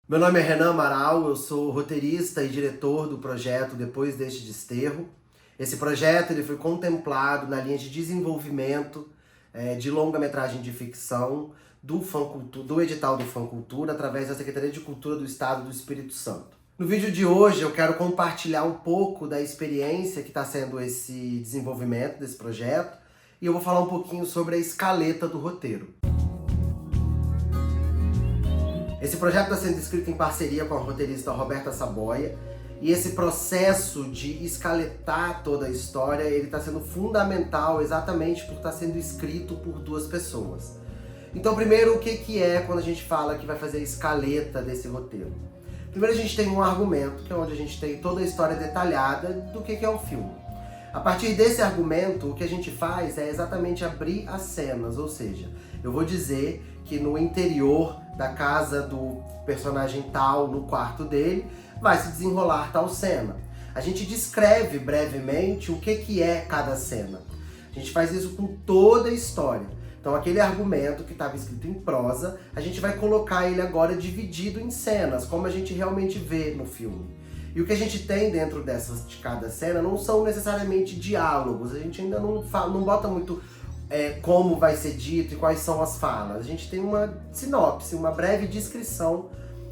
Meu nome é Renan Amaral, eu sou roteirista e diretor do projeto Depois deste Desterro. Esse projeto ele foi contemplado na linha de desenvolvimento de longa-metragem de ficção do edital do Fancultura, através da Secretaria de Cultura do Estado do Espírito Santo. No vídeo de hoje eu quero compartilhar um pouco da experiência que está sendo esse desenvolvimento desse projeto e eu vou falar um pouquinho sobre a escaleta do roteiro. Esse projeto está sendo escrito em parceria com a roteirista Roberta Saboia e esse processo de escaletar toda a história ele está sendo fundamental exatamente por estar sendo escrito por duas pessoas. Então, primeiro, o que é quando a gente fala que vai fazer a escaleta desse roteiro? Primeiro, a gente tem um argumento, que é onde a gente tem toda a história detalhada do que é o filme. A partir desse argumento, o que a gente faz é exatamente abrir as cenas, ou seja, eu vou dizer que no interior da casa do personagem tal, no quarto dele, vai se desenrolar tal cena. A gente descreve brevemente o que é cada cena. A gente faz isso com toda a história. Então aquele argumento que estava escrito em prosa, a gente vai colocar ele agora dividido em cenas, como a gente realmente vê no filme. E o que a gente tem dentro de cada cena não são necessariamente diálogos, a gente ainda não bota muito como vai ser dito e quais são as falas. A gente tem uma sinopse, uma breve descrição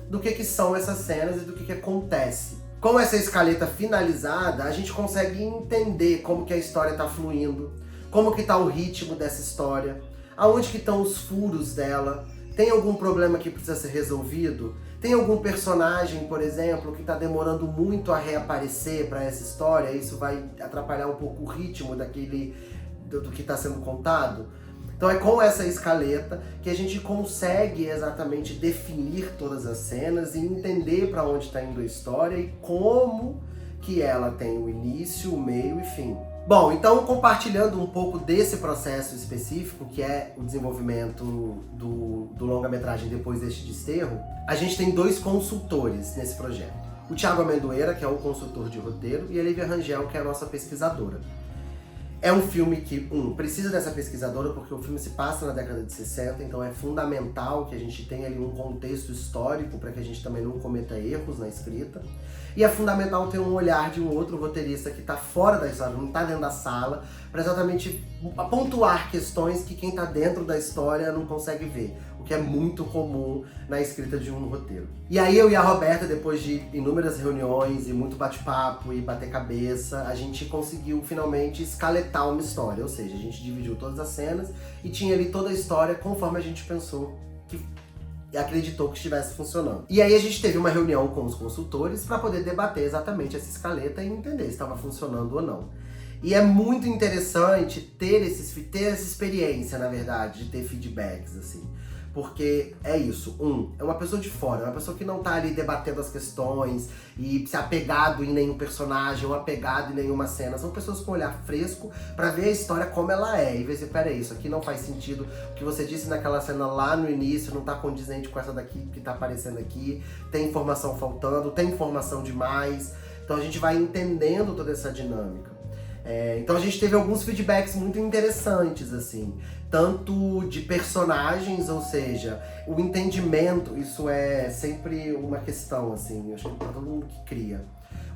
do que são essas cenas e do que acontece. Com essa escaleta finalizada, a gente consegue entender como que a história está fluindo, como que está o ritmo dessa história, aonde que estão os furos dela, tem algum problema que precisa ser resolvido, tem algum personagem, por exemplo, que está demorando muito a reaparecer para essa história, isso vai atrapalhar um pouco o ritmo do que está sendo contado. Então é com essa escaleta que a gente consegue exatamente definir todas as cenas e entender para onde está indo a história e como que ela tem o início, o meio e fim. Bom, então compartilhando um pouco desse processo específico, que é o desenvolvimento do longa-metragem Depois deste Desterro, a gente tem dois consultores nesse projeto. O Thiago Amendoeira, que é o consultor de roteiro, e a Lívia Rangel, que é a nossa pesquisadora. É um filme que, precisa dessa pesquisadora porque o filme se passa na década de 60, então é fundamental que a gente tenha ali um contexto histórico para que a gente também não cometa erros na escrita. E é fundamental ter um olhar de um outro roteirista que está fora da história, não está dentro da sala, para exatamente pontuar questões que quem está dentro da história não consegue ver, o que é muito comum na escrita de um roteiro. E aí eu e a Roberta, depois de inúmeras reuniões e muito bate-papo e bater cabeça, a gente conseguiu finalmente escaletar uma história, ou seja, a gente dividiu todas as cenas e tinha ali toda a história conforme a gente pensou e acreditou que estivesse funcionando. E aí a gente teve uma reunião com os consultores para poder debater exatamente essa escaleta e entender se estava funcionando ou não. E é muito interessante ter essa experiência, na verdade, de ter feedbacks, assim. Porque é isso, é uma pessoa de fora, é uma pessoa que não tá ali debatendo as questões e se apegado em nenhum personagem ou apegado em nenhuma cena. São pessoas com olhar fresco pra ver a história como ela é e ver se, peraí, isso aqui não faz sentido, o que você disse naquela cena lá no início não tá condizente com essa daqui que tá aparecendo aqui, tem informação faltando, tem informação demais. Então a gente vai entendendo toda essa dinâmica. Então a gente teve alguns feedbacks muito interessantes, assim, tanto de personagens, ou seja, o entendimento, isso é sempre uma questão, assim, eu acho que para todo mundo que cria.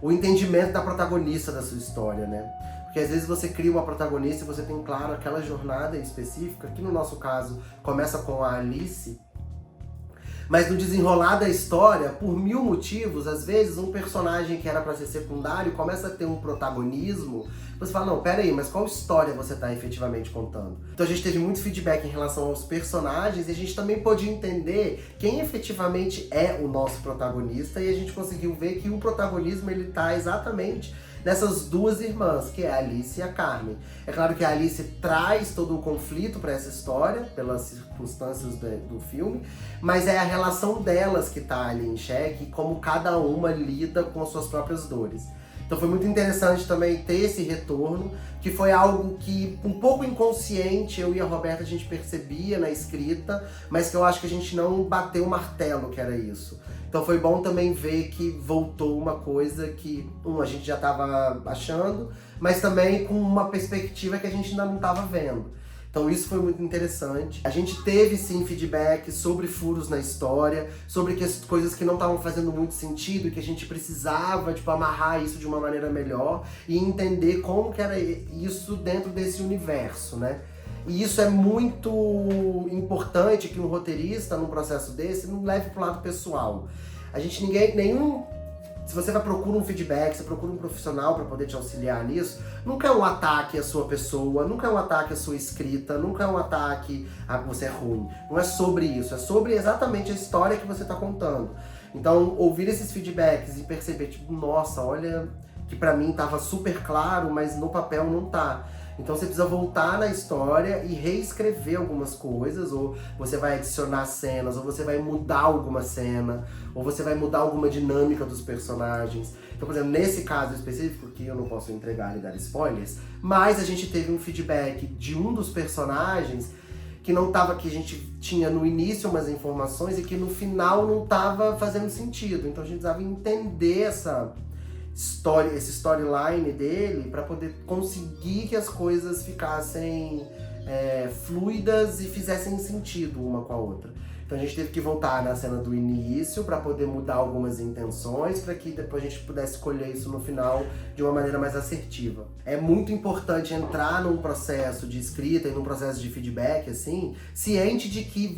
O entendimento da protagonista da sua história, né? Porque às vezes você cria uma protagonista e você tem, claro, aquela jornada específica, que no nosso caso começa com a Alice, mas no desenrolar da história, por mil motivos, às vezes um personagem que era para ser secundário começa a ter um protagonismo. Você fala, não, peraí, mas qual história você está efetivamente contando? Então a gente teve muito feedback em relação aos personagens e a gente também pôde entender quem efetivamente é o nosso protagonista e a gente conseguiu ver que o protagonismo ele tá exatamente nessas duas irmãs, que é a Alice e a Carmen. É claro que a Alice traz todo o conflito para essa história, pelas circunstâncias do filme, mas é a relação delas que está ali em xeque, como cada uma lida com as suas próprias dores. Então foi muito interessante também ter esse retorno, que foi algo que, um pouco inconsciente, eu e a Roberta a gente percebia na escrita, mas que eu acho que a gente não bateu o martelo que era isso. Então foi bom também ver que voltou uma coisa que, a gente já estava achando, mas também com uma perspectiva que a gente ainda não estava vendo. Então isso foi muito interessante. A gente teve sim feedback sobre furos na história, sobre coisas que não estavam fazendo muito sentido, que a gente precisava, tipo, amarrar isso de uma maneira melhor e entender como que era isso dentro desse universo, né? E isso é muito importante que um roteirista, num processo desse, não leve pro lado pessoal. A gente, se você vai procurar um feedback, você procura um profissional para poder te auxiliar nisso, nunca é um ataque à sua pessoa, nunca é um ataque à sua escrita, nunca é um ataque a você é ruim. Não é sobre isso, é sobre exatamente a história que você tá contando. Então, ouvir esses feedbacks e perceber, tipo, nossa, olha, que pra mim tava super claro, mas no papel não tá. Então você precisa voltar na história e reescrever algumas coisas, ou você vai adicionar cenas, ou você vai mudar alguma cena, ou você vai mudar alguma dinâmica dos personagens. Então, por exemplo, nesse caso específico, que eu não posso entregar e dar spoilers, mas a gente teve um feedback de um dos personagens que não tava, que a gente tinha no início umas informações e que no final não tava fazendo sentido. Então a gente precisava entender esse storyline dele para poder conseguir que as coisas ficassem fluidas e fizessem sentido uma com a outra. Então a gente teve que voltar na cena do início para poder mudar algumas intenções para que depois a gente pudesse escolher isso no final de uma maneira mais assertiva. É muito importante entrar num processo de escrita e num processo de feedback, assim, ciente de que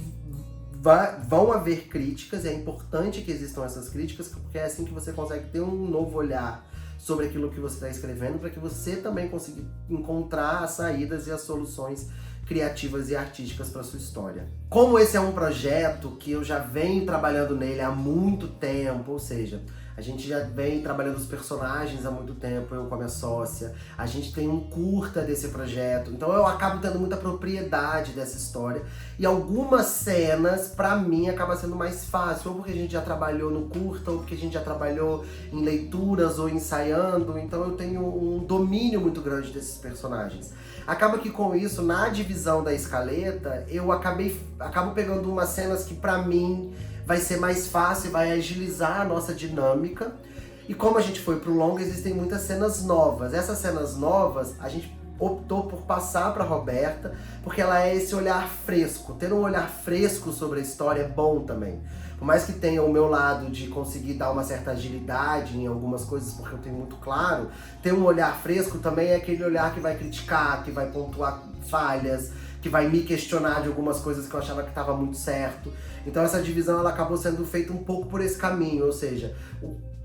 vão haver críticas, e é importante que existam essas críticas, porque é assim que você consegue ter um novo olhar sobre aquilo que você está escrevendo, para que você também consiga encontrar as saídas e as soluções criativas e artísticas para sua história. Como esse é um projeto que eu já venho trabalhando nele há muito tempo, ou seja, a gente já vem trabalhando os personagens há muito tempo, eu com a minha sócia, a gente tem um curta desse projeto, então eu acabo tendo muita propriedade dessa história, e algumas cenas, pra mim, acaba sendo mais fácil, ou porque a gente já trabalhou no curta, ou porque a gente já trabalhou em leituras ou ensaiando, então eu tenho um domínio muito grande desses personagens. Acaba que com isso, na divisão da escaleta, eu acabo pegando umas cenas que pra mim vai ser mais fácil, vai agilizar a nossa dinâmica. E como a gente foi pro longa, existem muitas cenas novas. Essas cenas novas, a gente optou por passar pra Roberta, porque ela é esse olhar fresco. Ter um olhar fresco sobre a história é bom também. Por mais que tenha o meu lado de conseguir dar uma certa agilidade em algumas coisas, porque eu tenho muito claro, ter um olhar fresco também é aquele olhar que vai criticar, que vai pontuar falhas, que vai me questionar de algumas coisas que eu achava que estava muito certo. Então essa divisão ela acabou sendo feita um pouco por esse caminho, ou seja,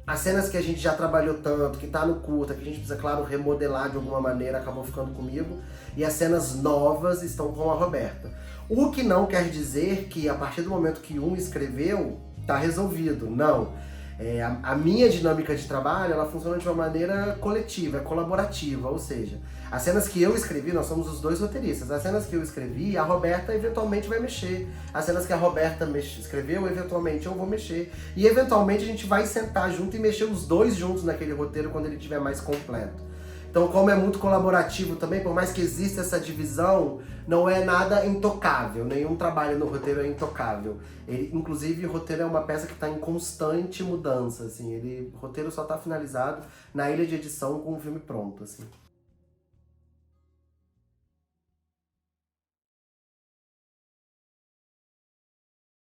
as cenas que a gente já trabalhou tanto, que tá no curta, que a gente precisa, claro, remodelar de alguma maneira, acabou ficando comigo, e as cenas novas estão com a Roberta. O que não quer dizer que a partir do momento que um escreveu, tá resolvido, não. A minha dinâmica de trabalho, ela funciona de uma maneira coletiva, colaborativa, ou seja, as cenas que eu escrevi, nós somos os dois roteiristas, as cenas que eu escrevi, a Roberta eventualmente vai mexer, as cenas que a Roberta escreveu, eventualmente eu vou mexer, e eventualmente a gente vai sentar junto e mexer os dois juntos naquele roteiro quando ele estiver mais completo. Então, como é muito colaborativo também, por mais que exista essa divisão, não é nada intocável. Nenhum trabalho no roteiro é intocável. Inclusive, o roteiro é uma peça que está em constante mudança. Assim, o roteiro só está finalizado na ilha de edição com o filme pronto. Assim.